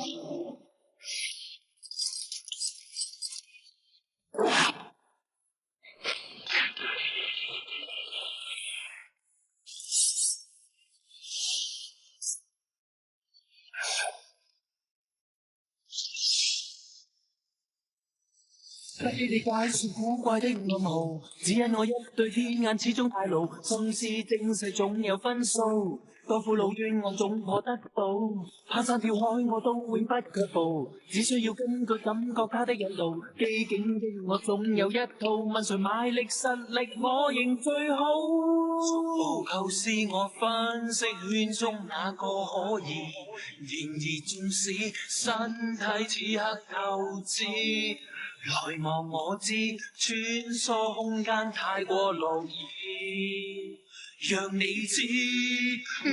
不必理解說古怪的暗號，只因我一對天眼始終太老，心思精細總有分數，多苦惱冤案總可得到，攀山跳海我都永不卻步，只需要根據感覺他的引導，機警的我總有一套，問誰賣力實力我認最好，逐步構思我分析圈中哪個可疑，然而縱使身體此刻透支，來望我知，穿梭空間太過樂意，讓你知，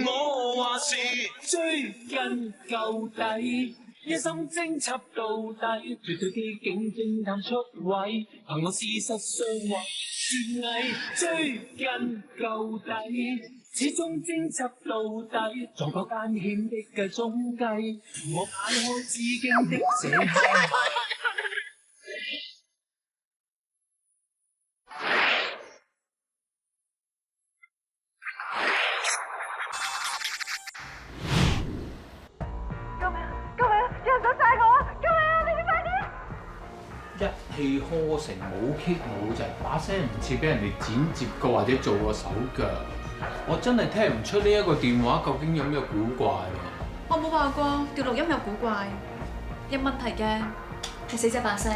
我話是追根究底，一心偵察到底，絕對機警偵探出位，憑我事實上或專偽，追根究底，始終偵察到底，撞破艱險的中計，我解開至驚的這刻。一氣呵成，冇棘冇滯，把聲唔似俾人哋剪接過或者做過手腳，我真係聽唔出呢一個電話究竟有咩古怪喎。我冇話過條錄音有古怪，有問題嘅係死者把聲。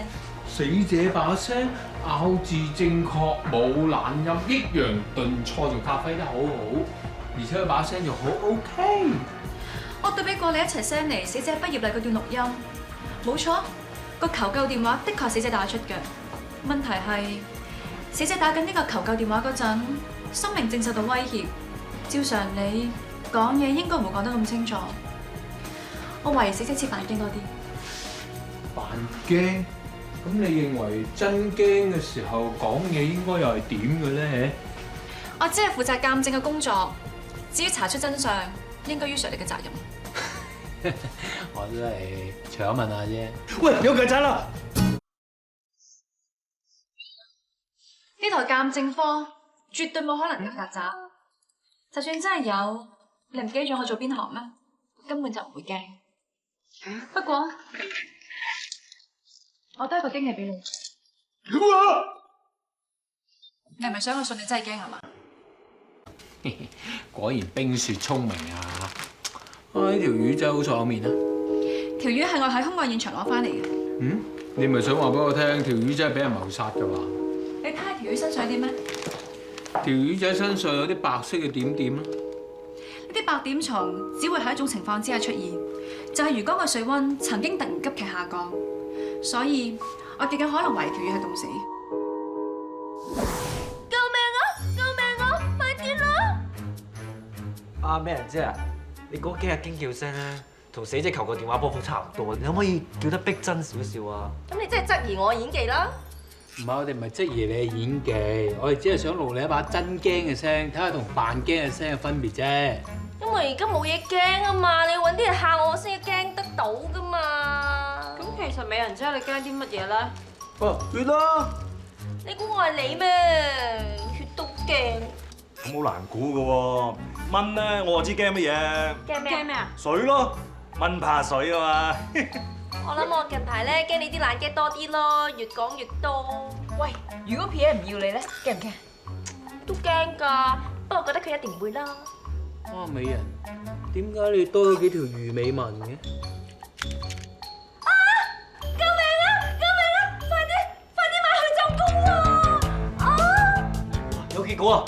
死者把聲咬字正確，冇懶音，抑揚頓挫，仲發揮得好好，而且佢把聲又好 OK。我對比過你一齊 send 嚟死者畢業禮嗰段錄音，冇錯。個求救電話的確係死者打出嘅，問題係死者打緊呢個求救電話嗰陣，生命正受到威脅。照常你講嘢應該唔會講得咁清楚，我懷疑死者似扮驚多啲。扮驚？咁你認為真驚嘅時候講嘢應該又係點嘅咧？我只係負責鑑證嘅工作，至於查出真相，應該於 Sir 你嘅責任。我都係除咗問下啫。喂，有曱甴啦！呢台鑑證科絕對冇可能有曱甴，就算真係有，你唔記得咗我做邊行咩？根本就唔會驚。不過我都係個驚喜俾你。你係咪想我信你真係驚係嘛？果然冰雪聰明啊！呢條魚真係好爽面啊！條魚係我喺凶案現場攞翻嚟嘅。嗯？你咪想話俾我聽，條魚真係俾人謀殺㗎嘛？你睇下條魚身上有啲咩？條魚仔身上有啲白色嘅點點啦。呢啲白點蟲只會喺一種情況之下出現，就係如果個水溫曾經突然急劇下降，所以我極有可能懷疑條魚係凍死。救命啊！救命啊！快啲啦！啊，咩人啫？你嗰幾日驚叫聲咧，同死者求救電話波幅差唔多，你可唔可以叫得逼真少少啊？咁你真係質疑我演技啦？唔係，我哋唔係質疑你嘅演技，我哋只係想錄你一把真驚嘅聲，睇下同扮驚嘅聲嘅分別啫。因為而家冇嘢驚啊嘛，你要揾啲嘢嚇我先驚得到噶嘛。咁其實美人姐，你驚啲乜嘢咧？哦，血啦！你估我係你咩？血都驚。咁好難估噶喎，蚊咧我就知驚乜嘢？驚咩啊？水咯，蚊怕水啊嘛。我諗我近排咧驚你啲爛 gag 多啲咯，越講越多。喂，如果 Pierre 唔要你咧，驚唔驚？都驚㗎，不過覺得佢一定唔會啦。哇，美人，點解你多咗幾條魚尾紋嘅？救命啊！救命啊！快啲買去就公啊！有結果啊！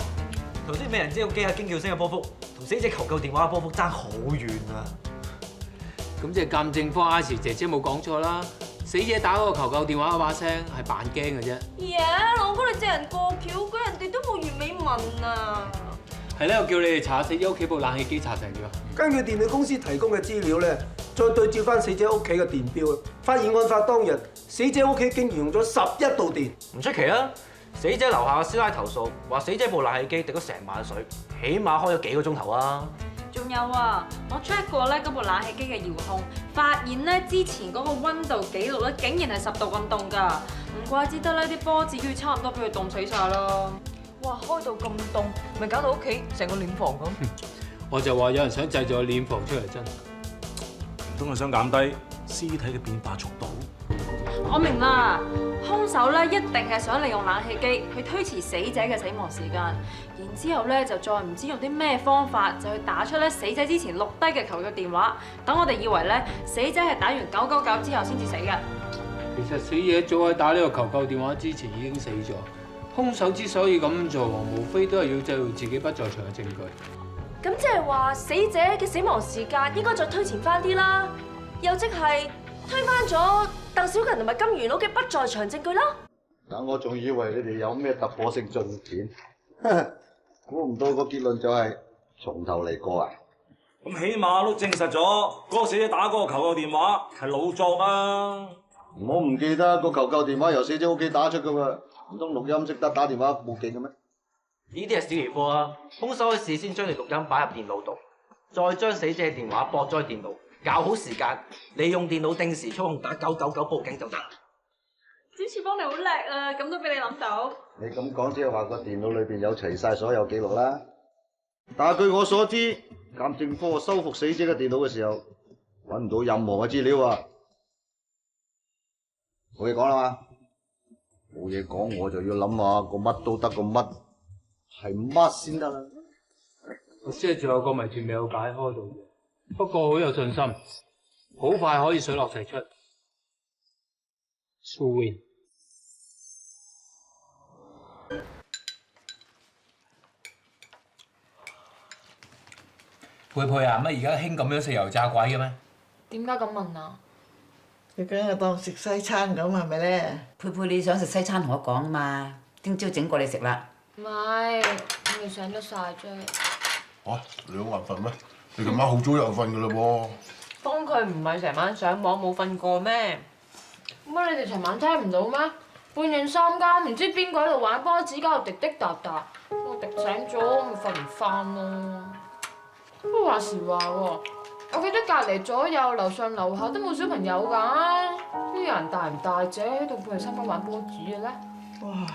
頭先美人姐個機下驚叫聲嘅波幅，同死者求救電話嘅波幅爭好遠啊！咁即係鑑證科阿時姐姐冇講錯啦，死者打嗰個求救電話嗰把聲係扮驚嘅啫。耶！我覺得你借人過橋，嗰人哋都冇魚尾紋啊！係咧，我叫你哋查下死者屋企部冷氣機查成咗。根據電力公司提供嘅資料咧，再對照翻死者屋企嘅電錶，發現案發當日死者屋企竟然用咗11度電。唔出奇啊！死者樓下嘅師奶投訴話，死者部冷氣機滴咗成晚水，起碼開咗幾個鐘頭啊！仲有啊，我 check 過咧嗰部冷氣機嘅遙控，發現咧之前嗰個溫度記錄咧竟然係10度咁凍㗎，唔怪之得咧啲波子要差唔多俾佢凍死晒咯。哇，開到咁凍，咪搞到屋企成個殮房咁。我就話有人想製造個殮房出嚟真。唔通係想減低屍體嘅變化速度？我明啦，兇手咧一定係想利用冷氣機去推遲死者嘅死亡時間，然之後咧就再唔知用啲咩方法就去打出咧死者之前錄低嘅求救電話，等我哋以為咧死者係打完999之後先至死嘅。其實死者早喺打呢個求救電話之前已經死咗。兇手之所以咁做，無非都係要製造自己不在場嘅證據。咁即係話死者嘅死亡時間應該再推前翻啲啦，又即係推翻咗鄧小勤同埋金元佬嘅不在場證據啦。但我仲以為你哋有咩突破性進展，估唔到個結論就係從頭嚟過啊！咁起碼都證實咗嗰個死者打嗰個求救電話係老作啊！我唔記得個求救電話由死者屋企打出噶喎，唔通錄音識得打電話報警嘅咩？呢啲係小兒科啊！兇手事先將你錄音擺入電腦度，再將死者嘅電話駁咗去電腦，校好時間，利用電腦定時操控打999報警就得。主持幫你好叻啊，咁都俾你諗到。你咁講即係話個電腦裏邊有齊晒所有記錄啦。但係據我所知，鑑證科修復死者嘅電腦嘅時候，揾唔到任何嘅資料啊！冇嘢講啦嘛？冇嘢講，我就要諗下個乜都得個乜係乜先得啦。我知係仲有個謎團未有解開到嘅，不過好有信心，好快可以水落石出。Swing。佩佩啊，乜而家興咁樣食油炸鬼嘅咩？點解咁問啊？佢梗係當食西餐咁係咪咧？佩佩你想食西餐同我講啊嘛，聽朝整過你食啦。唔係，我未醒得晒啫。嚇，你好眼瞓咩？你今晚好早又瞓噶啦喎。當佢唔係成晚上網冇瞓過咩？乜你哋尋晚聽唔到咩？半夜3更，唔知邊個喺度玩波子，搞到滴滴答答，我滴醒咗，咪瞓唔翻咯。不過話時話喎，我記得隔離左右樓上樓下都冇小朋友㗎，啲人大唔大啫，喺度半夜3更玩波子嘅咧？哇！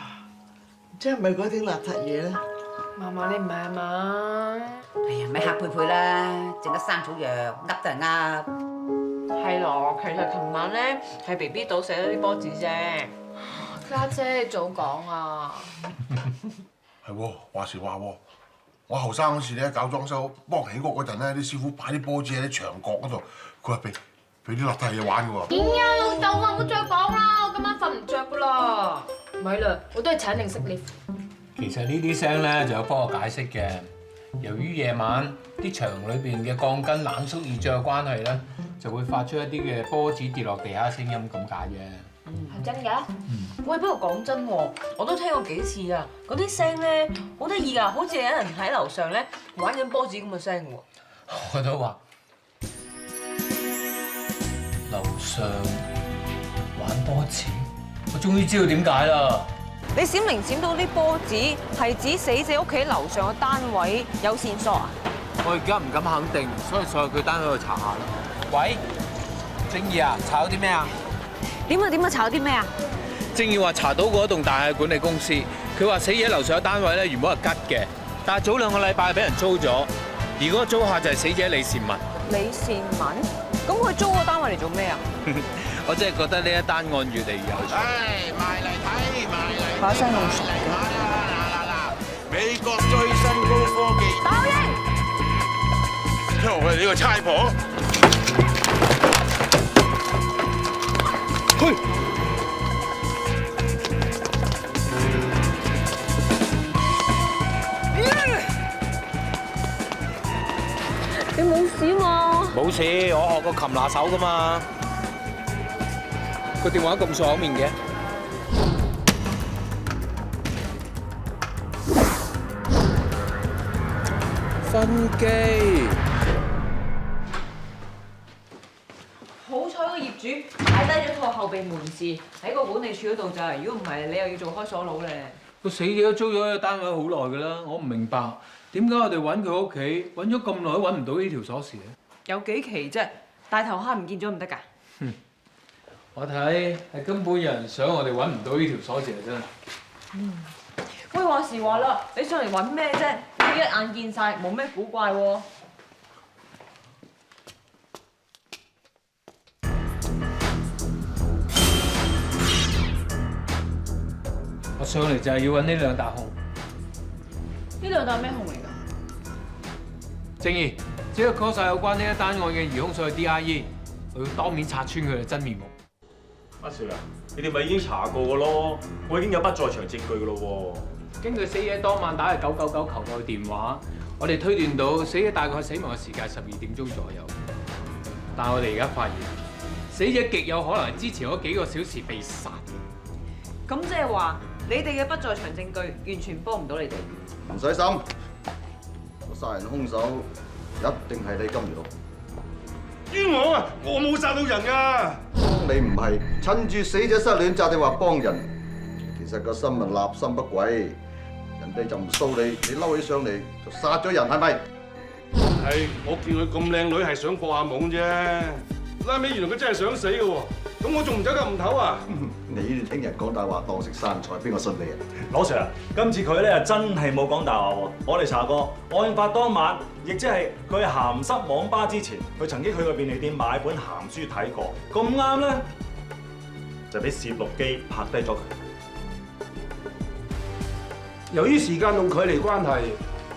即係咪嗰啲邋遢嘢咧？嫲嫲你唔係啊嘛？哎呀，咪嚇佩佩啦，整得生草藥，噏得人噏。係咯，其實琴晚咧係 BB 島寫咗啲波子啫。家姐早講啊！係喎，話時話喎，我後生嗰時咧搞裝修幫起屋嗰陣咧，啲師傅擺啲波子喺啲牆角嗰度，佢話俾啲邋遢嘢玩嘅喎。點呀，老豆啊，唔好再講啦，我今晚瞓唔着噶啦。咪啦，我都係請定食 lift。其實呢啲聲咧就有科學解釋嘅。由於夜晚啲牆裏邊嘅鋼筋冷縮熱脹嘅關係咧，就會發出一啲嘅波子跌落地下嘅聲音咁解啫。係真㗎？喂，不過講真喎，我都聽過幾次啊，嗰啲聲咧好得意㗎，好似有人喺樓上咧玩緊波子咁嘅聲喎。我都話樓上玩波子，我終於知道點解啦。你閃靈閃到啲波子係指死者屋企樓上嘅單位有線索啊？我而家唔敢肯定，所以上去佢單位度查下啦。喂，正義啊，查到啲咩啊？點啊？查到啲咩啊？正義話查到嗰棟大廈管理公司，佢話死者樓上嘅單位咧原本係吉嘅，但係早2個禮拜俾人租咗，而嗰個租客就係死者李善文。李善文？咁佢租個單位嚟做咩啊？我真係覺得呢一單案越嚟越有趣。埋嚟睇，埋嚟。把聲咁熟嘅。嗱，美國最新高科技。打英。因為我係呢個差婆。去。你冇事嘛？冇事，我學過擒拿手噶嘛。個電話咁爽面嘅。分機。好彩個業主擺低咗套後備門匙喺個管理處嗰度咋，如果唔係你又要做開鎖佬咧。個死者都租咗個單位好耐㗎啦，我唔明白點解我哋揾佢屋企揾咗咁耐都揾唔到呢條鎖匙咧？有幾奇啫？大頭蝦唔見咗唔得㗎？我睇係根本有人想我哋揾唔到呢條鎖匙啊！真係。喂，話時話啦，你上嚟揾咩啫？你一眼見晒，冇咩古怪喎。我上嚟就係要揾呢兩笪空。呢兩笪咩空嚟㗎？正義，只要確實有關呢一單案嘅疑兇上去 DIE， 我要當面拆穿佢嘅真面目。阿 Sir 啊，你哋咪已經查過㗎咯，我已經有不在場證據㗎咯喎。根據死者當晚打嘅999求救電話，我哋推斷到死者大概死亡嘅時間12點鐘左右。但係我哋而家發現，死者極有可能係之前嗰幾個小時被殺。咁即係話，你哋嘅不在場證據完全幫唔到你哋。唔使心，個殺人兇手一定係你金魚佬。冤枉啊！我冇殺到人㗎。你唔係趁住死者失戀詐定話幫人，其實個心啊立心不軌，人哋就唔騷你，你嬲起上嚟就殺咗人，係咪？係，我見佢咁靚女係想過下懵啫，拉尾原來佢真係想死嘅喎，咁我仲唔走咁唔唞啊？你聽人講大話當食生菜，邊個信你啊？羅 Sir， 今次佢咧真係冇講大話喎，我哋查過，案發當晚，亦即係佢鹹濕網吧之前，佢曾經去過便利店買本鹹書睇過，咁啱咧就俾攝錄機拍低咗佢。由於時間同距離關係，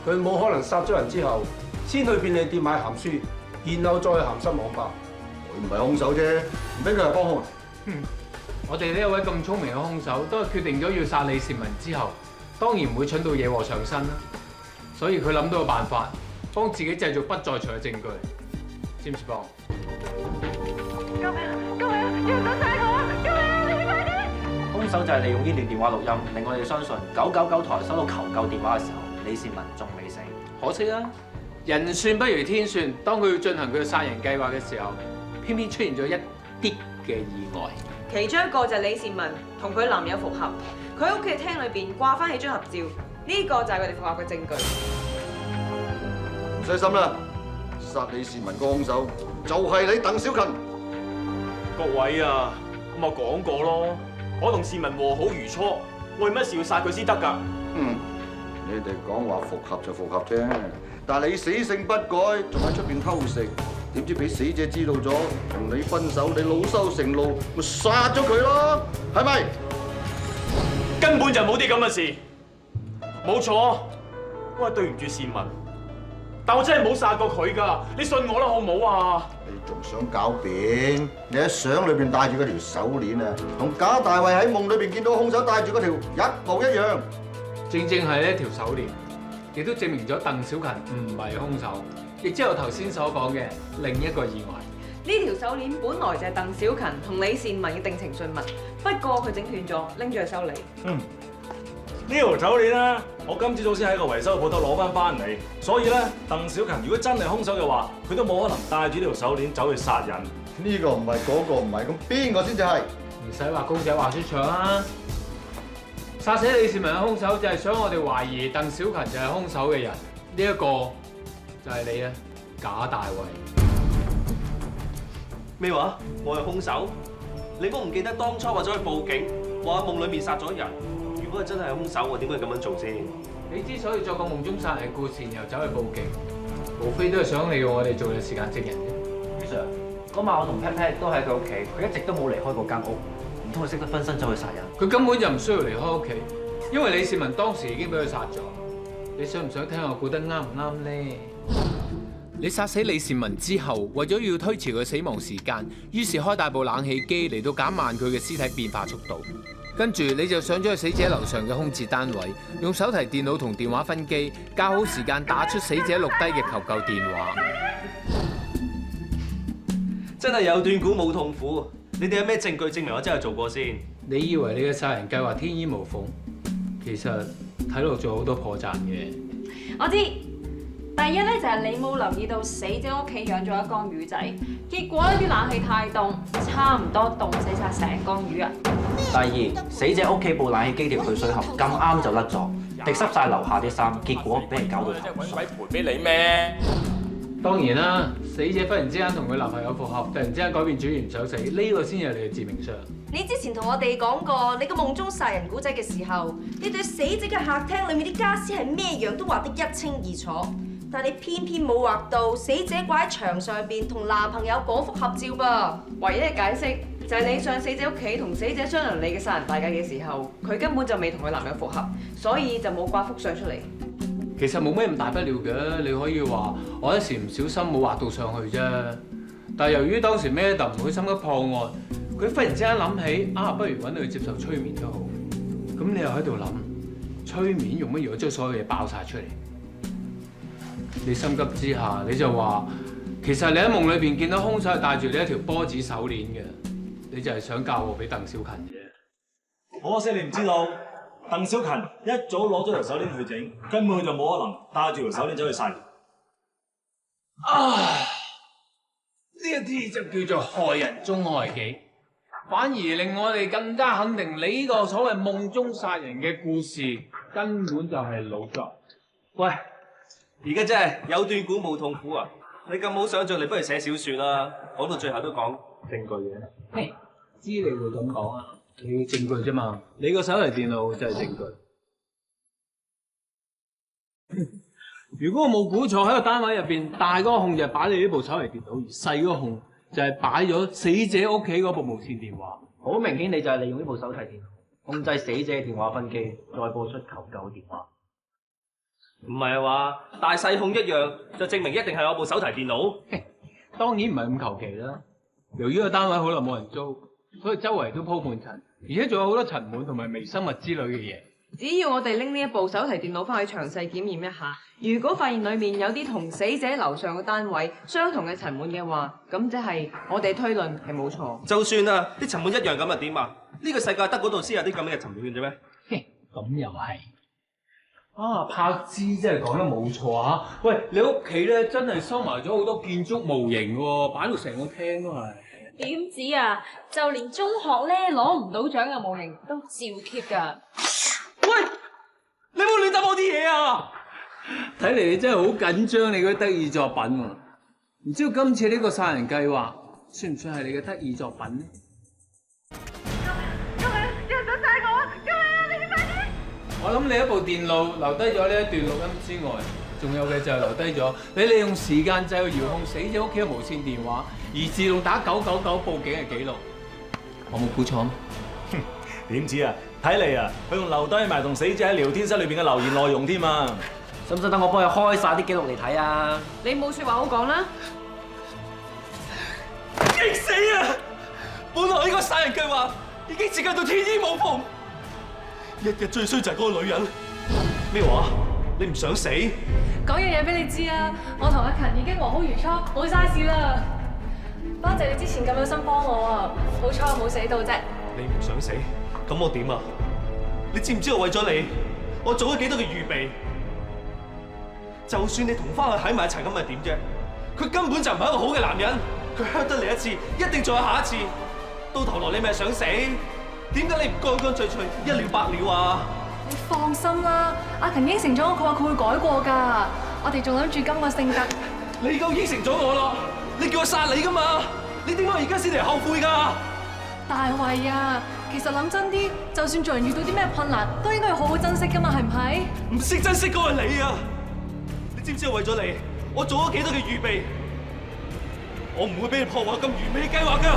佢冇可能殺咗人之後，先去便利店買鹹書，然後再去鹹濕網吧。佢唔係兇手啫，唔俾佢係幫兇。我哋呢一位咁聰明嘅兇手，都係決定咗要殺李善文之後，當然唔會蠢到惹禍上身啦。所以佢諗到個辦法，幫自己製造不在場嘅證據，知唔知幫？救命！救命！有人想殺我！救命！你哋快啲！兇手就係利用呢段電話錄音，令我哋相信999台收到求救電話嘅時候，李善文仲未死。可惜啦，人算不如天算，當佢要進行佢嘅殺人計劃嘅時候，偏偏出現咗一啲嘅意外。其中一個就係李善文同佢男友復合，佢喺屋企廳裏邊掛翻起張合照，呢個就係佢哋復合嘅證據。唔使心啦，殺李善文個兇手就係你鄧小勤。各位啊，咁我講過咯，我同善文和好如初，為乜事要殺佢先得㗎？你哋講話復合就復合啫，但係你死性不改，仲喺出邊偷食，點知俾死者知道咗，同你分手，你惱羞成怒，咪殺咗佢咯，係咪？根本就冇啲咁嘅事，冇錯，我係對唔住善文，但我真係冇殺過佢㗎，你信我啦，好唔好啊？你仲想狡辯？你喺相裏邊戴住嗰條手鏈啊，同賈大衛喺夢裏邊見到兇手戴住嗰條一模一樣。正正係呢條手鏈，亦都證明咗鄧小勤唔係兇手，亦即係我頭先所講嘅另一個意外。呢條手鏈本來就係鄧小勤同李善文嘅定情信物，不過佢整斷咗，拎咗去修理。呢條手鏈咧，我今朝早先喺個維修鋪頭攞翻嚟，所以咧，鄧小勤如果真係兇手嘅話，佢都冇可能帶住呢條手鏈走去殺人。呢個唔係，嗰個唔係，咁邊個先至係？唔使話公仔話出場啦！殺死李善文嘅兇手就係想我哋懷疑鄧小勤就係兇手嘅人，呢一個就係你啊，賈大衛。咩話？我係兇手？你都唔記得當初我走去報警，話喺夢裡面殺咗人。如果佢真係兇手，我點解咁樣做先？你之所以作個夢中殺人故事，然後走去報警，無非都係想利用我哋做嘅時間證人啫。余 Sir，嗰晚我同 Pat Pat 都喺佢屋企，佢一直都冇離開過間屋，唔通佢識得分身走去殺人？佢根本就唔需要離開屋企，因為李善文當時已經俾佢殺咗。你想唔想聽我估得啱唔啱呢？你殺死李善文之後，為咗要推遲佢死亡時間，於是開大部冷氣機嚟到減慢佢嘅屍體變化速度。跟住你就上咗去死者樓上嘅空置單位，用手提電腦同電話分機，校好時間打出死者錄低嘅求救電話。真係有斷估冇痛苦。你哋有咩證據證明我真係做過先？你以為你嘅殺人計劃天衣無縫，其實睇落仲有好多破綻嘅。我知。第一咧就係你冇留意到死者屋企養咗一缸魚仔，結果呢啲冷氣太凍，差唔多凍死晒成缸魚啊！第二，死者屋企部冷氣機條去水喉咁啱就甩咗，滴濕晒樓下啲衫，結果俾人搞到頭鬼賠俾你咩？當然啦，死者忽然之間同佢男朋友復合，突然之間改變主意唔想死，呢個先係你嘅致命傷。你之前同我哋講過你個夢中殺人古仔嘅時候，你對死者嘅客廳裏面啲家私係咩樣都畫得一清二楚，但你偏偏冇畫到死者掛喺牆上邊同男朋友嗰幅合照噃。唯一嘅解釋就係你上死者屋企同死者商量你嘅殺人大計嘅時候，佢根本就未同佢男友復合，所以就冇掛幅相出嚟。其實冇咩咁大不了嘅，你可以話我一時唔小心冇畫到上去啫。但係由於當時 Madam 佢心急破案，佢忽然之間諗起不如揾佢接受催眠都好。咁你又喺度諗催眠用乜嘢將所有嘢爆晒出嚟？你心急之下你就話，其實你喺夢裏邊見到兇手係戴住你一條波子手鏈嘅，你就係想嫁禍俾鄧小勤啫。可惜你唔知道。鄧小勤一早攞咗條手鏈去整，根本就冇可能帶住條手鏈走去殺人。呢一啲就叫做害人終害己，反而令我哋更加肯定你呢個所謂夢中殺人嘅故事根本就係老作。喂，而家真係有斷估冇痛苦啊！你咁冇想像力，不如寫小説啦。講到最後都講證據嘅。嘿，知你會咁講啊？你要證據啫嘛，你個手提電腦就係證據。如果我冇估錯，喺個單位入邊，大嗰個控就係擺你呢部手提電腦，而細嗰個控就係擺咗死者屋企嗰部無線電話。好明顯，你就係利用呢部手提電腦控制死者嘅電話分機，再報出求救電話。唔係啊嘛，大細控一樣，就證明一定係我部手提電腦。當然唔係咁求其啦。由於個單位好耐冇人租，所以周圍都鋪滿塵，而且仲有好多塵蟎同埋微生物之類嘅嘢。只要我哋拎呢一部手提電腦翻去詳細檢驗一下，如果發現裡面有啲同死者樓上嘅單位相同嘅塵蟎嘅話，咁即係我哋推論係冇錯。就算啊，啲塵蟎一樣咁又點啊？呢個世界得嗰度先有啲咁嘅塵蟎嘅啫咩？咁又係。柏芝真係講得冇錯啊！喂，你屋企咧真係收埋咗好多建築模型喎，擺到成個廳都係。點止啊！就連中學咧攞唔到獎嘅模型都照 keep 㗎。喂，你冇亂抌我啲嘢啊！睇嚟你真係好緊張你嗰啲得意作品喎。唔知道今次呢個殺人計劃算唔算係你嘅得意作品呢？救命！有人想殺我啊！救命啊！你快啲！我諗你一部電腦留低咗呢一段錄音之外，仲有嘅就係留低咗你利用時間掣去遙控死者屋企嘅無線電話，而自動打999報警嘅記錄。我冇估錯咩？點知啊？睇嚟啊，佢仲留低埋同死者喺聊天室裏邊嘅留言內容添啊！使唔使等我幫佢開晒啲記錄嚟睇啊？你冇説話好講啦！激死啊！本來呢個殺人計劃已經設計到天衣無縫，日日最衰就係嗰個女人。咩話？你唔想死？講樣嘢俾你知啊！我同阿勤已經和好如初，冇嘥事啦。多謝你之前咁有心幫我啊！好彩我冇死到啫。你唔想死？咁我點啊？你知唔知我為咗你，我做咗幾多嘅預備？就算你同翻佢喺埋一齊咁，咪點啫？佢根本就唔係一個好嘅男人，佢 hurt 得你一次，一定再有下一次。到頭來你咪想死？點解你唔乾乾脆脆一了百了啊？你放心啦，阿勤應承咗我，佢話佢會改過㗎。我哋仲諗住今個聖誕。你夠應承咗我咯，你叫我殺你㗎嘛？你點解而家先嚟後悔㗎？大衛啊，其實諗真啲，就算做人遇到啲咩困難，都應該要好好珍惜㗎嘛，係唔係？唔識珍惜嗰係你啊！你知唔知我為咗你，我做咗幾多嘅預備？我唔會俾你破壞咁完美嘅計劃㗎！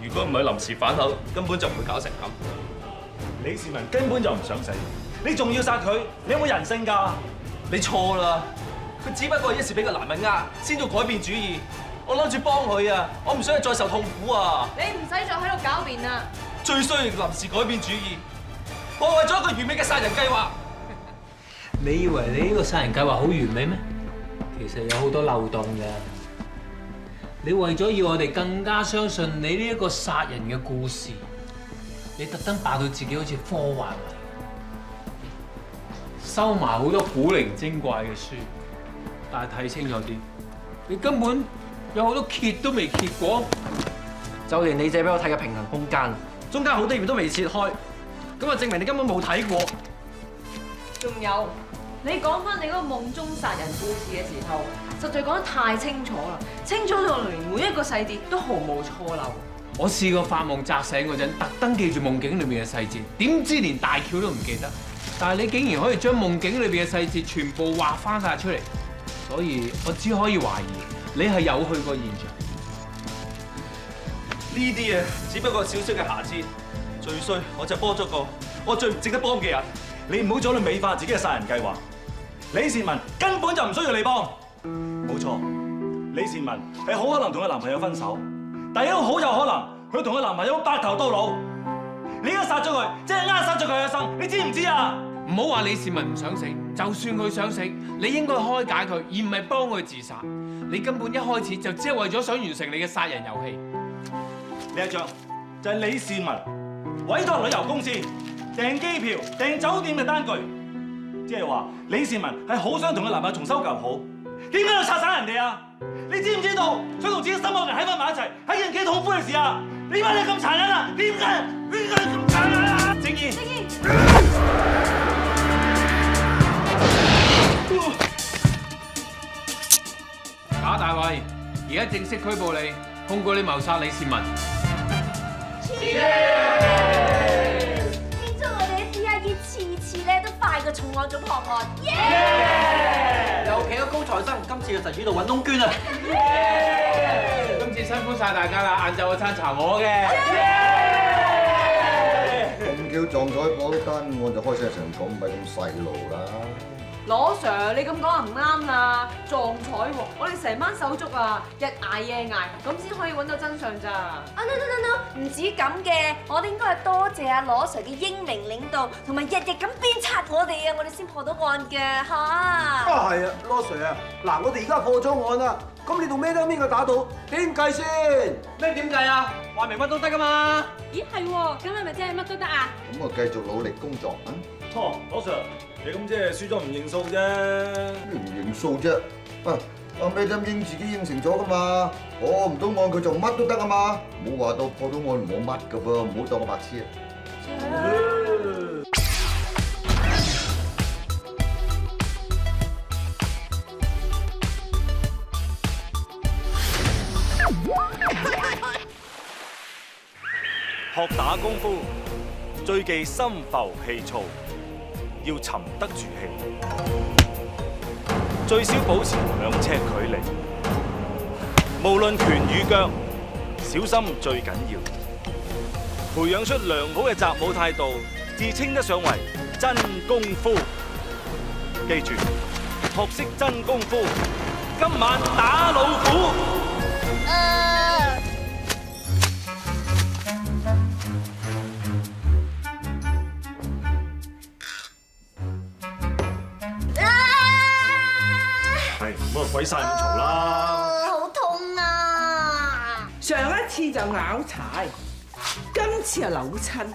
如果唔係臨時反口，根本就唔會搞成咁。李士文根本就唔想死，你仲要殺佢，你有冇人性㗎？你錯啦！佢只不過係一時俾個男人呃，先到改變主意。我諗住幫佢啊，我唔想佢再受痛苦啊！你唔使再喺度狡辯啦！最衰係臨時改變主意，破壞咗一個完美嘅殺人計劃。你以為你呢個殺人計劃好完美咩？其實有好多漏洞嘅。你為咗要我哋更加相信你呢一個殺人嘅故事，你特登扮到自己好似科幻，收埋好多古靈精怪嘅書。但係睇清楚啲，你根本有好多揭都未揭過。就連你借俾我睇嘅平行空間，中間好多頁都未切開，咁啊證明你根本冇睇過。仲有，你講翻你嗰個夢中殺人故事嘅時候，實在講得太清楚啦，清楚到連每一個細節都毫無錯漏。我試過發夢扎醒嗰陣，特登記住夢境裏面嘅細節，點知連大橋都唔記得。但係你竟然可以將夢境裏邊嘅細節全部畫翻晒出嚟，所以我只可以懷疑你係有去過現場。呢啲嘢只不過少少嘅瑕疵，最衰我就幫咗個我最唔值得幫嘅人。你唔好再去美化自己嘅殺人計劃。李善文根本就唔需要你幫。冇錯，李善文係好可能同佢男朋友分手，但亦都好有可能佢同佢男朋友白頭到老。你而家殺咗佢，即係扼殺咗佢一生，你知唔知啊？唔好話李善文唔想死，就算佢想死，你應該開解佢，而唔係幫佢自殺。你根本一開始就只係為咗想完成你嘅殺人遊戲。呢一張就係李善文委託旅遊公司訂機票、訂酒店嘅單據，即係話李善文係好想同佢男朋友重修舊好。點解要殺散人哋啊？你知唔知道想同自己心愛嘅人喺翻埋一齊係件幾痛苦嘅事啊？點解你咁殘忍啊？點解咁殘忍啊？正義！賈大衛，而家正式拘捕你，控告你謀殺李善文。慶祝我哋嘅 DIE 次咧都快過重案組破案。尤其個高材生，今次嘅實主度揾窿捐啊！今次辛苦晒大家啦，晏晝嗰餐茶我嘅。咁叫撞咗嗰單案就開聲成咁，唔係咁細路啦。羅 Sir， 你咁講啊唔啱啦，撞彩喎！我哋成班手足啊，日捱夜捱，咁先可以揾到真相咋。no， 唔止咁嘅，我哋應該係多謝阿羅 Sir 嘅英明領導，同埋日日咁鞭策我哋啊，我哋先破到案嘅嚇。係啊，羅 Sir 啊，嗱，我哋而家破咗案啦，咁你同咩得邊個打賭？點計先？咩點計啊？話明乜都得噶嘛？咦係喎，咁係咪真係乜都得啊？咁我繼續努力工作啊！錯，羅 Sir， 你咁即係輸咗唔認數啫。咩唔認數啫？啊，阿 Madam 英自己應承咗噶嘛，破唔到案佢就乜都得啊嘛，冇話到破到案冇乜噶噃，唔好當我白痴啊！學打功夫，最忌心浮氣躁，要沉得住氣，最少保持2尺距離。無論拳與腳，小心最緊要。培養出良好嘅習武態度，至稱得上為真功夫。記住，學識真功夫，今晚打老虎。唔好鬼晒咁嘈啦！好痛啊！上一次就拗柴，今次又扭親。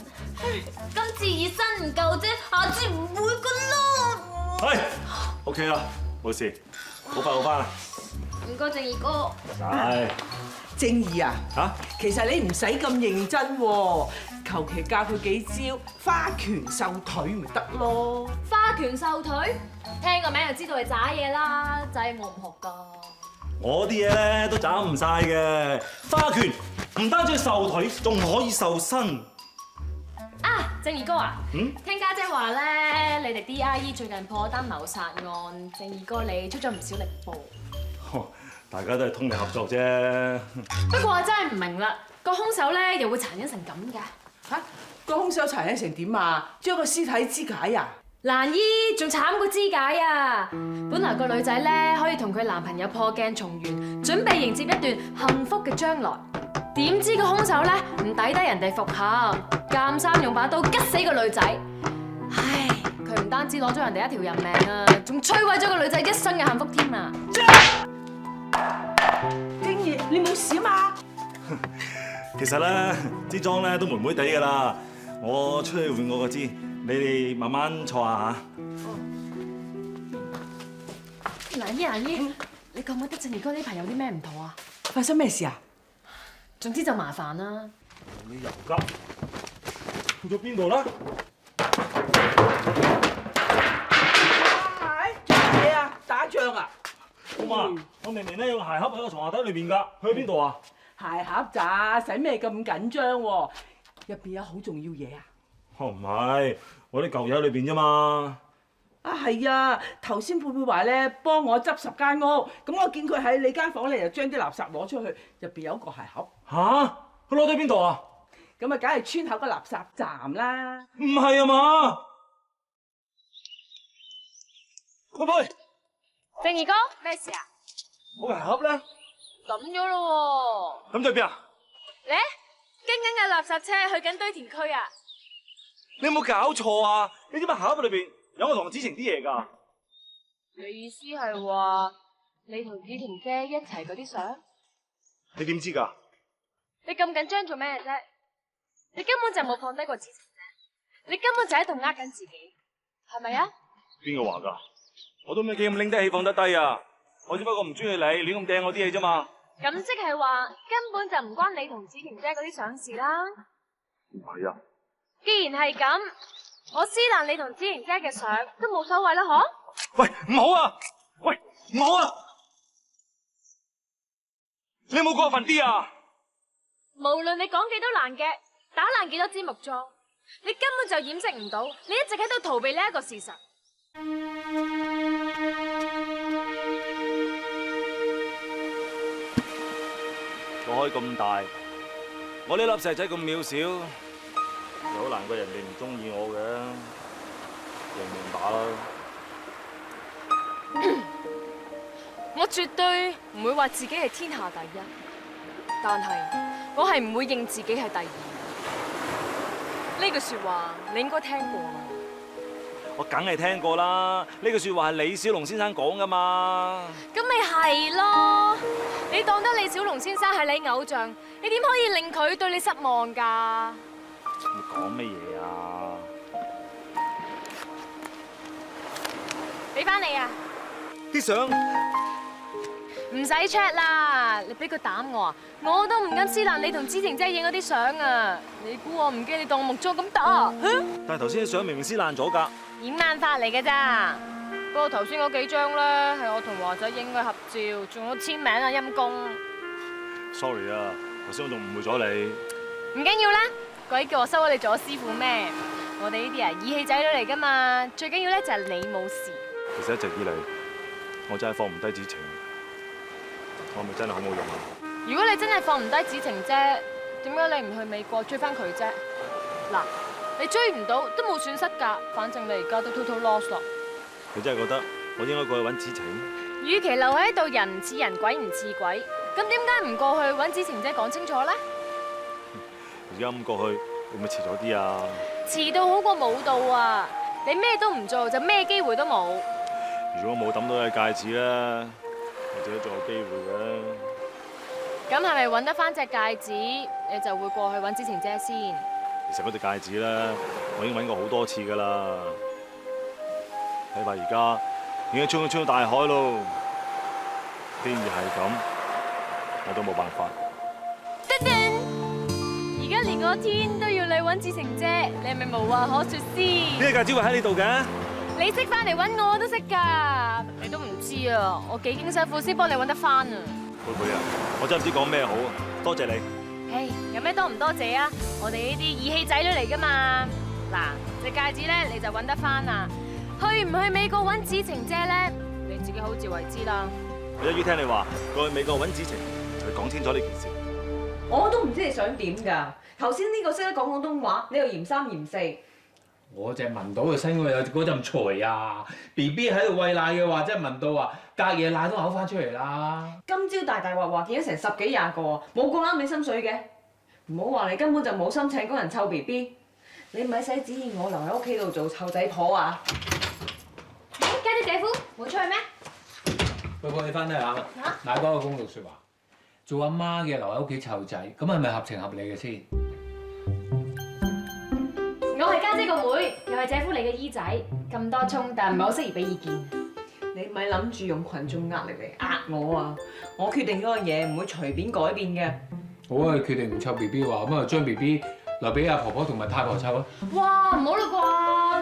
今次熱身唔夠啫，下次唔會噶咯。係 ，OK 啦，冇事，好快好翻啦。唔該，正義哥。係。正義啊！嚇，其實你唔使咁認真喎，求其教佢幾招花拳繡腿咪得咯。花拳繡腿，聽個名就知道係渣嘢啦，仔我唔學㗎。我啲嘢咧都找唔晒嘅，花拳唔單止繡腿，仲可以繡身。啊，正義哥啊，聽家姐話咧，你哋 DIE 最近破咗單謀殺案，正義哥你出咗唔少力噃。大家都係通力合作啫。不過我真係唔明啦，個兇手咧又會殘忍成咁㗎？嚇，個兇手殘忍成點啊？將個屍體肢解啊？難醫仲慘過肢解啊！本來個女仔咧可以同佢男朋友破鏡重圓，準備迎接一段幸福嘅將來。點知個兇手咧唔抵得人哋復合，監生用把刀吉死個女仔。唉，佢唔單止攞咗人哋一條人命啊，仲摧毀咗個女仔一生嘅幸福添啊！正義，你冇事啊嘛？其實咧，支裝咧都妹妹地㗎啦。我出去換我個支，你哋慢慢坐下嚇。蘭姨，你覺唔覺得正義哥呢排有啲咩唔妥啊？發生咩事啊？總之就麻煩啦。你又急？去咗邊度啦？做咩啊？打仗啊？阿媽，我明明咧有個鞋盒喺個床下底裏邊㗎，去咗邊度啊？鞋盒咋？使咩咁緊張喎？入邊有好重要嘢啊？哦，唔係，我啲舊嘢喺裏邊啫嘛。啊係啊，頭先佩佩話咧幫我執10間屋，咁我見佢喺你間房咧，就將啲垃圾攞出去，入邊有一個鞋盒。吓？佢攞到邊度啊？咁啊，梗係村口個垃圾站啦。唔係啊嘛？佩佩，正義哥，咩事啊？我鞋盒咧？抌咗咯咁去邊啊？咧，經緊嘅垃圾車去緊堆填區啊！你有冇搞錯啊？你點解鞋盒裏邊有我同子晴啲嘢㗎？你意思係話你同子婷姐一齊嗰啲相？你點知㗎？你咁緊張做咩啫？你根本就冇放低過子婷姐，你根本就喺度呃緊自己，係咪啊？邊個話㗎？我都未幾咁拎得起放得低啊！我只不過唔中意你亂咁掟我啲嘢啫嘛。咁即係話根本就唔關你同子婷姐嗰啲相事啦。唔係啊。既然係咁，我撕爛你同子婷姐嘅相都冇所謂啦，嗬？喂，唔好啊！喂，唔好啊！你有冇過分啲啊？無論你講幾多爛嘅，打爛幾多支木樁，你根本就掩飾唔到，你一直喺度逃避呢一個事實。個海咁大，我呢粒石仔咁渺小，又好難怪人哋唔中意我嘅，認命打啦。我絕對唔會話自己係天下第一，但係我係唔會認自己係第二。呢句說話你應該聽過啦。我梗係聽過啦，呢句說話係李小龍先生講噶嘛。咁咪係咯，你當得李小龍先生係你偶像，你點可以令佢對你失望㗎？你講乜嘢啊？俾翻你啊！啲相唔使 check 啦，你俾佢膽我啊！我都唔敢撕爛你同子婷姐影嗰啲相啊！你估我唔驚你當木樁咁打？但係頭先啲相明明撕爛咗㗎。掩眼法嚟嘅咋？不過頭先嗰幾張咧係我同華仔影嘅合照，仲有簽名啊，陰公。Sorry 啊，頭先我仲誤會咗你。唔緊要啦，鬼叫我收咗你做咗師傅咩？我哋呢啲啊義氣仔女嚟噶嘛，最緊要咧就係你冇事。其實一直以嚟，我真係放唔低子晴，我係咪真係好冇用啊？如果你真係放唔低子晴姐，點解你唔去美國追翻佢啫？嗱。你追唔到都冇損失㗎，反正你而家都 total loss 咯。你真係覺得我應該過去揾子晴？與其留喺度人唔似人鬼唔似鬼，咁點解唔過去揾子晴姐講清楚咧？而家咁過去會唔會遲咗啲啊？遲到好過冇到啊！你咩都唔做就咩機會都冇。如果冇抌到嘅戒指咧，或者仲有機會嘅。咁係咪揾得翻隻戒指，你就會過去揾子晴姐先？其實嗰隻戒指咧，我已經揾過好多次㗎啦。睇怕而家已經衝到大海咯。既然係咁，我都冇辦法。噔噔！而家連個天都要你揾子晴姐，你係咪無話可説先？呢個戒指會喺呢度嘅？你識翻嚟揾我都識㗎，你都唔知啊！我幾經辛苦先幫你揾得翻啊！會唔會啊？我真係唔知講咩好啊！多謝你。唉，有咩多唔多謝啊？我哋呢啲義氣仔女嚟噶嘛。嗱，隻戒指咧你就揾得翻啦。去唔去美國揾子晴姐咧？你自己好自為之啦。我一於聽你話，過去美國揾子晴，就講清楚呢件事。我都唔知你想點㗎。頭先呢個識得講廣東話，你又嫌三嫌四。我淨係聞到佢身嗰有嗰陣財啊 ！B B 喺度餵奶嘅話，真係聞到啊，隔夜奶都嘔翻出嚟啦！今朝大話見咗成10幾20個，冇個啱你心水嘅。唔好話你根本就冇心請工人湊 B B， 你咪使指意我留喺屋企度做湊仔婆啊！家姐姐夫冇出去咩？不過你翻嚟啊，奶多個公道説話，做阿媽嘅留喺屋企湊仔，咁係咪合情合理嘅先？我係家姐個妹，又係姐夫你嘅姨仔，咁多衝突唔係好適宜俾意見。你咪諗住用群眾壓力嚟呃我啊！我決定嗰樣嘢唔會隨便改變嘅。好啊，決定唔湊 B B 話，咁啊將 B B 留俾阿婆婆同埋太婆湊啊！哇，唔好啦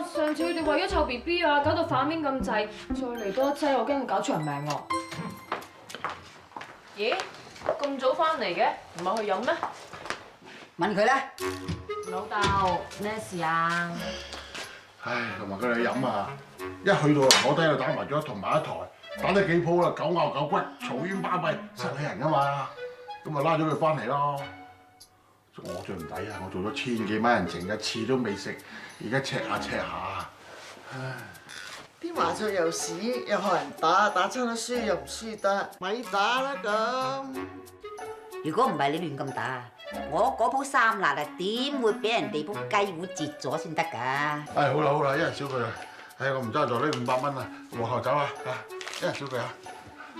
啩！上次佢哋為咗湊 BB 啊，搞到反面咁滯，再嚟多一劑，我驚佢搞出人命喎。咦？咁早翻嚟嘅，唔係去飲咩？問佢啦。老豆，咩事啊？唉，同埋佢哋飲啊！一去到啊，坐低就打麻雀，同埋一台，打得幾鋪啦，狗咬狗骨，嘈冤巴閉，失禮人噶嘛，咁咪拉咗佢翻嚟咯。我最唔抵啊！我做咗千幾蚊人情，一次都未食，而家赤下赤下。唉，啲麻雀又屎，又學人打，打親都輸又唔輸得，咪打啦咁。如果唔係你亂咁打，我嗰鋪三辣啊，點會俾人哋鋪雞糊截咗先得㗎？唉，好啦好啦，一人少佢啦。唉，我唔爭在呢500蚊啊，往後走啊嚇，一人少佢啊。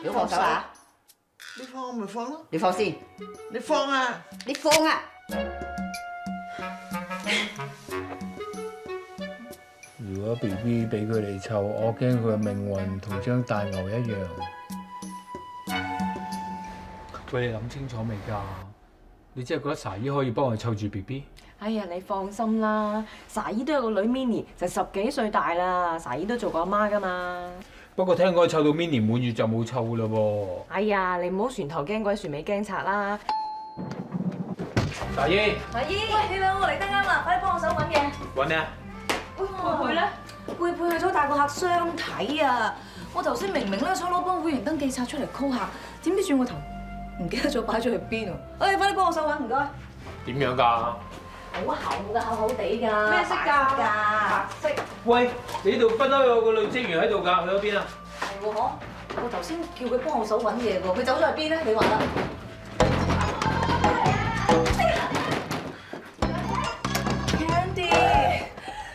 你放手啊？你放我咪放咯。你放先。你放啊！你放啊！如果 BB 俾佢哋湊，我驚佢嘅命運同張大牛一樣。喂，你諗清楚未㗎？你真係覺得茶姨可以幫我湊住 BB？哎呀，你放心啦，茶姨都有個女 Mini，就10幾歲大啦，茶姨都做過阿媽㗎嘛。不過聽講湊到 Mini 滿月就冇湊啦噃。哎呀，你唔好船頭驚鬼船尾驚賊啦。茶姨，茶姨，喂，你兩個嚟得啱啦，快啲幫我手揾嘢。揾咩啊？喂，佩佩咧？佩佩去咗帶個客相睇啊！我頭先明明咧想攞幫會員登記冊出嚟 call 客，點知轉個頭唔記得咗擺咗去邊喎？哎，快啲幫我手揾，唔該。點樣㗎？好厚㗎，厚厚地㗎。咩色㗎？白色。喂，你呢度不嬲有個女職員喺度㗎，去咗邊啊？係喎，嗬！我頭先叫佢幫我手揾嘢喎，佢走咗去邊咧？你話啦。Candy，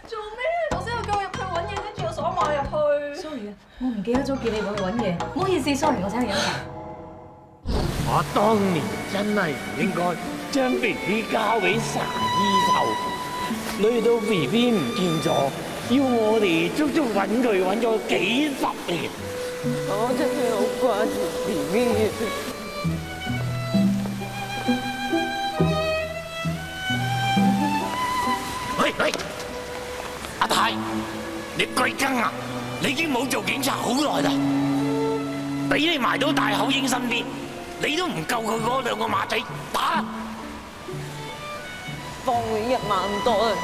做咩？頭先佢叫我入去揾嘢，跟住我鎖埋入去。Sorry 啊，我唔記得咗叫你過去揾嘢，唔好意思 ，sorry，我請你飲茶。我當年真係唔應該將 BB 交俾茶姨湊，累到 BB 唔見咗，要我哋足足揾佢揾咗幾10年。我真係好掛住 BB。喂，阿太，你貴庚啊？你已經冇做警察好耐啦，俾你埋到大口英身邊。你都唔夠佢嗰2個馬仔打，放你1萬多啊！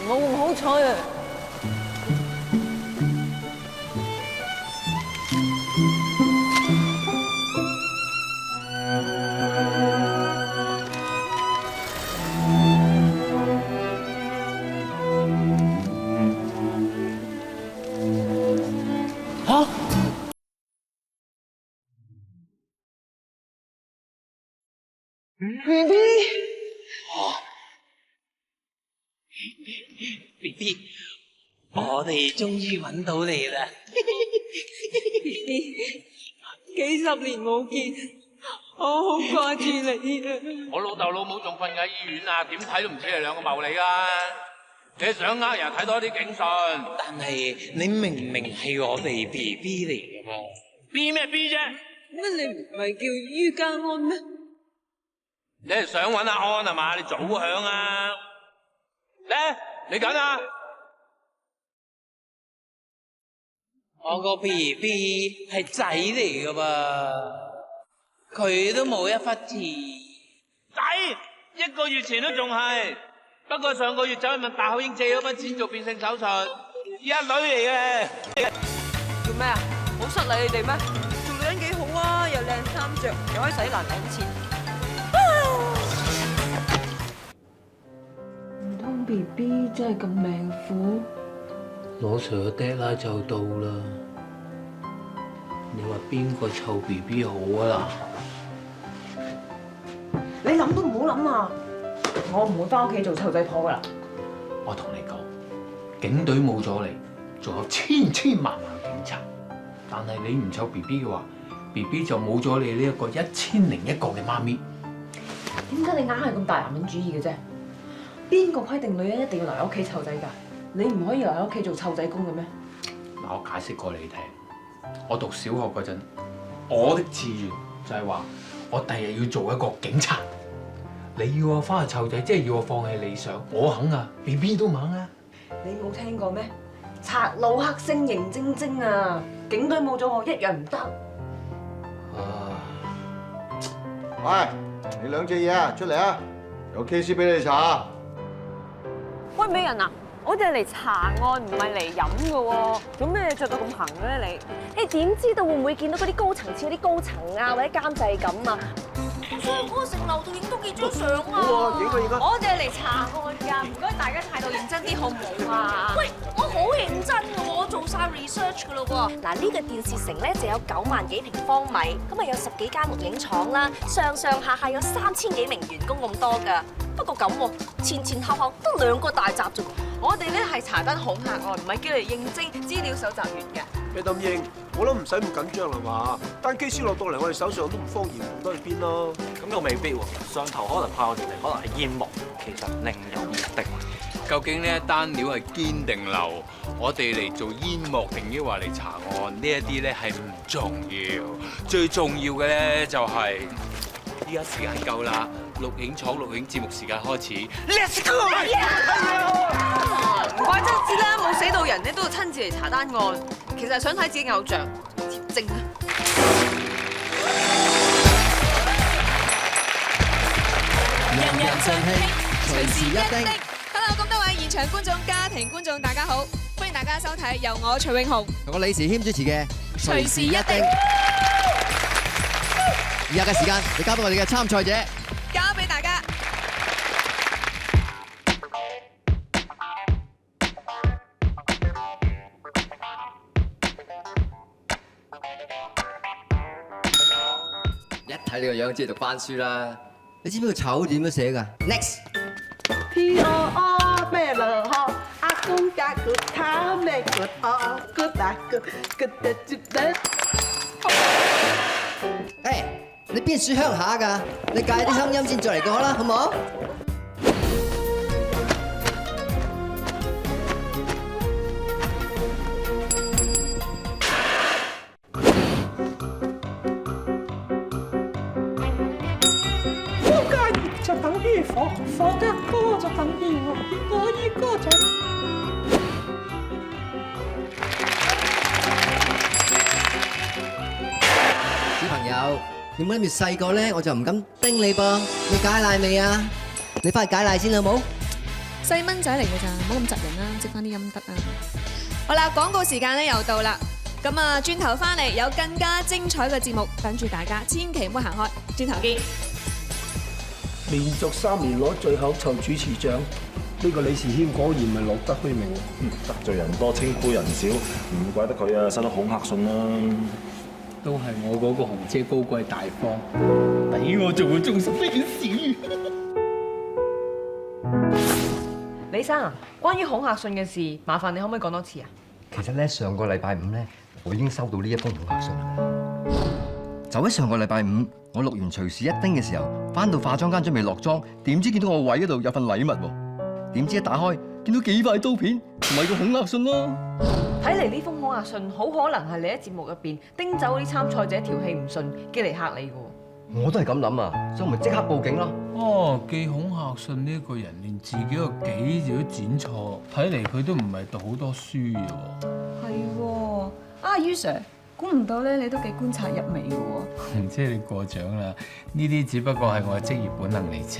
冇咁好彩啊！嚇！BB， 我哋終於揾到你啦 ！BB， 幾10年冇見，我好掛住你啊！我老豆老母仲瞓緊醫院啊，點睇都唔似係2個謀嚟㗎。你想呃人睇多啲警訊，但係你明明係我哋 BB 嚟㗎噃。B 咩 B 啫？乜你唔係叫于家安咩？你係想揾阿安係嘛？你早響啊！咧，你緊啊！我個 BB 係仔嚟㗎噃，佢都冇一忽字。仔，1個月前都仲係，不過上個月走去問大口英借咗筆錢做變性手術，一女嚟嘅。做咩啊？好失禮你哋咩？做女人幾好啊，又靚衫着，又可以使男人錢。唔通 BB 真係咁命苦？攞 Sir 嘅 deadline 就到啦，你話邊個湊 BB 好啊嗱？你諗都唔好諗啊！我唔會翻屋企做湊仔婆噶啦。我同你講，警隊冇咗你，仲有千萬警察，但係你唔湊 BB 嘅話，BB 就冇咗你呢一個1001個嘅媽咪。點解你硬係咁大男人主義嘅啫？邊個規定女人一定要留喺屋企湊仔㗎？你唔可以留喺屋企做湊仔工嘅咩？嗱，我解釋過你聽。我讀小學嗰陣，我的志願就係話，我第日要做一個警察。你要我翻去湊仔，即係要我放棄理想，我肯啊 ，BB 都肯啊。你冇聽過咩？賊佬黑星認晶晶啊！警隊冇咗我一樣唔得。喂，你兩隻嘢啊，出嚟啊！有 case 俾你查。喂，美人啊，我哋係嚟查案，唔係嚟飲㗎喎。做咩着到咁行嘅咧？你點知道會唔會見到嗰啲高層次嗰啲高層啊，或者監製咁啊？我想去嗰個城樓度影多幾張相啊！好啊，影啊影啊！我哋係嚟查案㗎，唔該大家態度認真啲好唔好啊？喂，我好認真㗎喎，我做晒 research 㗎咯喎。嗱，呢個電視城咧就有9萬幾平方米，咁啊有10幾間錄影廠啦，上上下下有3000幾名員工咁多㗎。不過咁喎，前前後後得2個大閘啫。我哋咧係查單恐嚇案，唔係叫嚟應徵資料搜集員嘅。咩咁應？我諗唔使咁緊張啦嘛。單 case 落到嚟我哋手上都唔方言唔得去邊咯。咁又未必喎，上頭可能派我哋嚟，可能係煙幕，其實另有目的。究竟呢一單料係堅定流？我哋嚟做煙幕定抑或嚟查案？呢一啲咧係唔重要，最重要嘅咧就係依家時間夠啦，錄影廠錄影節目時間開始 ，Let's go！ 唔怪得知啦，冇死到人咧都要親自嚟查單案，其實係想睇自己偶像貼精啊！人人盡興，隨時一叮。Hello， 咁多位現場觀眾、家庭觀眾，大家好，歡迎大家收睇由我徐永紅同我李時謙主持嘅《隨時一叮》。以下嘅時間，你交俾我哋嘅參賽者，交俾大家。一睇你個樣，知讀翻書啦。你知唔知個醜點樣寫㗎 ？Next。P O O 咩啦呵？阿公家個他咩個哦個大個個的接的。誒，你邊處鄉下㗎？你戒啲鄉音先再嚟過啦，好唔好？就等於火，火加歌就等於我依歌就。小朋友，你冇諗住細個咧，我就唔敢叮你噃。你解奶未啊？你翻去解奶先好冇？細蚊仔嚟嘅咋，唔好咁窒人啦，積翻啲陰德啊！好啦，廣告時間咧又到啦，咁啊轉頭翻嚟有更加精彩嘅節目等住大家，千祈唔好行開，轉頭見。連續3年攞最口臭主持獎，呢個李時謙果然唔係落得虛名。得罪人多，稱呼人少，唔怪得佢啊收到恐嚇信啦。都係我嗰個紅姐高貴大方，俾我做個忠實 fans。李生啊，關於恐嚇信嘅事，麻煩你可唔可以講多次啊？其實咧，上個禮拜5咧，我已經收到呢一封恐嚇信啦。就喺上個禮拜5，我錄完隨時一叮嘅時候，翻到化妝間準備落妝，點知見到我位嗰度有份禮物喎？點知一打開，見到幾塊刀片同埋個恐嚇信咯。睇嚟呢封恐嚇信好可能係你喺節目入邊叮走嗰啲參賽者條氣唔順，寄嚟嚇你嘅喎。我都係咁諗啊，所以咪即刻報警咯。哦，寄恐嚇信呢個人連自己個幾字都剪錯，睇嚟佢都唔係讀好多書嘅喎。係喎，啊于 Sir， 估唔到咧，你都幾觀察入微嘅喎。紅姐你過獎啦，呢啲只不過係我嘅職業本能嚟啫。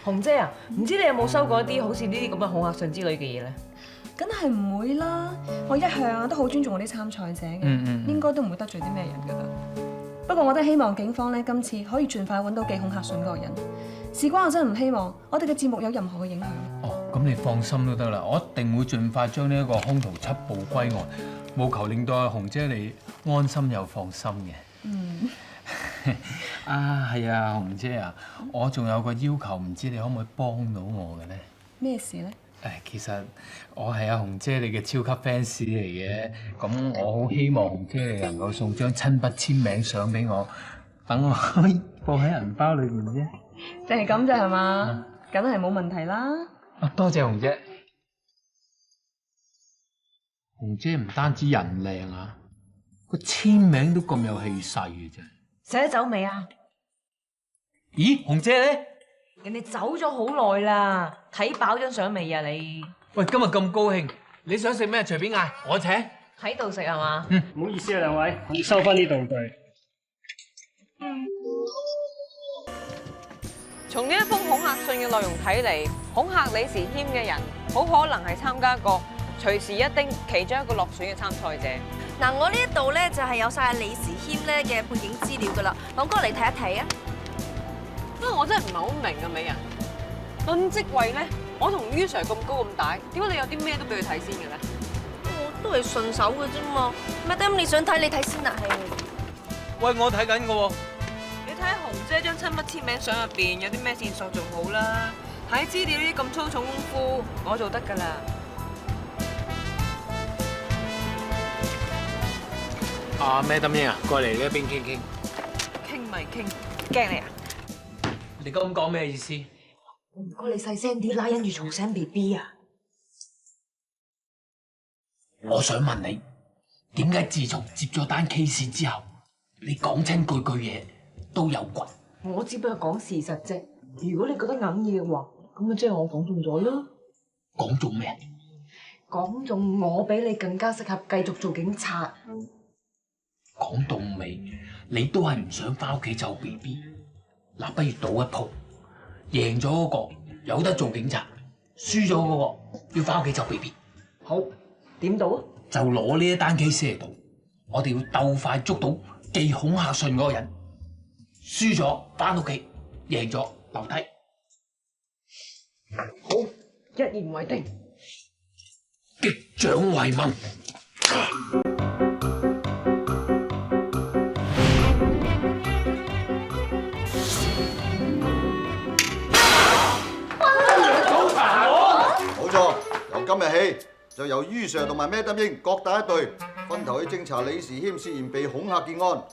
紅姐啊，唔知你有冇收過一啲好似呢啲咁嘅恐嚇信之類嘅嘢咧？梗係唔會啦，我一向都好尊重我啲參賽者嘅，應該都唔會得罪啲咩人㗎啦。不過我都希望警方咧今次可以盡快揾到寄恐嚇信嗰個人。事關我真係唔希望我哋嘅節目有任何嘅影響。哦，咁你放心都得啦，我一定會盡快將呢一個兇徒緝捕歸案，務求令到阿紅姐你安心又放心嘅。嗯。啊，係啊，紅姐啊，我仲有個要求，唔知你可唔可以幫到我嘅咧？咩事咧？誒，其實我係阿紅姐你嘅超級 fans 嚟嘅，咁我好希望紅姐你能夠送張親筆簽名相俾我，等我可以放喺銀包裏面啫。淨係咁啫係嘛？梗係冇問題啦。啊，多謝紅姐。紅姐唔單止人靚啊，個簽名都咁有氣勢嘅啫。寫得走未啊？咦，紅姐咧？人哋走咗好耐啦，睇飽張相未啊你？喂，今日咁高興，你想食咩隨便嗌，我請。喺度食係嘛？唔好意思啊，兩位，我要收翻啲道具。從呢一封恐嚇信嘅內容睇嚟，恐嚇李時謙嘅人好可能係參加過隨時一丁其中一個落選嘅參賽者。嗱，我呢一度咧就係有晒李時謙咧嘅背景資料噶啦，朗哥嚟睇一睇啊！不過我真係唔係好明啊，美人。論職位咧，我同于 Sir 咁高咁大，點解你有啲咩都俾佢睇先嘅咧？我都係順手嘅啫嘛。Madam，你想睇你睇先啦，係。喂，我睇緊嘅喎。你睇下紅姐張親筆簽名相入邊有啲咩線索仲好啦。睇資料呢啲咁粗重功夫，我做得㗎啦。阿 Madam 英啊，過嚟呢一邊傾傾。傾咪傾，驚你啊？你咁講咩意思？唔該你細聲啲啦，因住嘈醒 BB 啊！我想問你，點解自從接咗單 case 之後，你講親句嘢都有骨？我只不過講事實啫。如果你覺得硬嘢嘅話，咁咪即係我講中咗啦。講中咩？講中我比你更加適合繼續做警察。講到尾，你都係唔想翻屋企湊 BB。嗱，不如賭一鋪，贏咗嗰個有得做警察，輸咗嗰個要翻屋企湊 BB。好，點賭啊？就攞呢一單 case 嚟賭，我哋要鬥快捉到寄恐嚇信嗰個人，輸咗翻屋企，贏咗留低。好，一言為定。擊掌為盟。冇錯，由今日起就由于 Sir 同埋 Madam 英各打一隊，分頭去偵查李時謙涉嫌被恐嚇嘅案。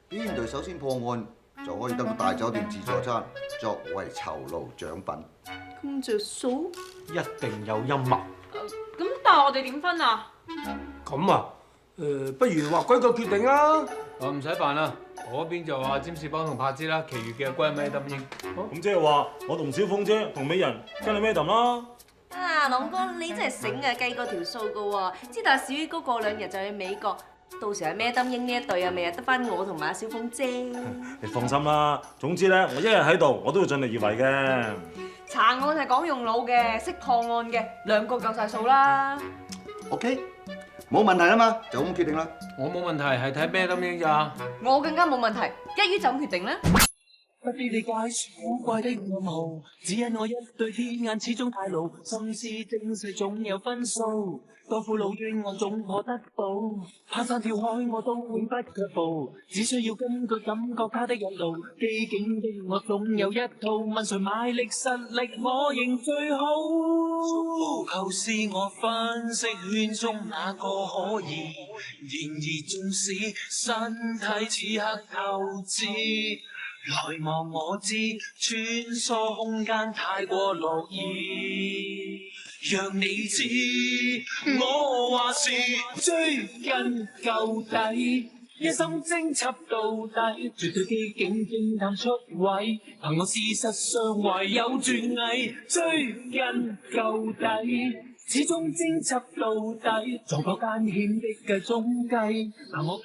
邊隊首先破案，就可以得到大酒店自助餐作為酬勞獎品。咁着數？一定有陰謀。咁但係我哋點分啊？咁啊，不如劃歸個決定啊！唔使煩啦，我嗰邊就話占士邦同柏芝啦，其餘嘅歸 Madam 英。咁即係話我同小鳳姐同美人跟你 Madam 啦。啊，朗哥你真係醒啊，計過條數噶喎，知道阿小於哥過2日就去美國，到時阿 Madam 英呢一隊啊，咪得翻我同埋阿小鳳姐。你放心啦，總之咧，我一日喺度，我都會盡力而為嘅。查案係講用腦嘅，識破案嘅，2個夠晒數啦。OK，冇問題啦嘛，就咁決定啦。我冇問題，係睇 Madam 英咋。我更加冇問題，一於就咁決定啦。不必理解古怪的暗號，只因我一對天眼始終太老，心思精細總有分數，多苦惱冤案總可得到，攀山跳海我都永不卻步，只需要根據感覺他的引導，機警的我總有一套，問誰賣力實力我認最好，構思我分析圈中哪個可疑，然而縱使身體此刻透支。來望我知，穿梭空間太過樂意，讓你知，我話是追根究底，一心偵緝到底，絕對機警偵探出位，憑我事實上唯有絕藝，追根究底，始終偵緝到底，撞破艱險的計中計，憑我。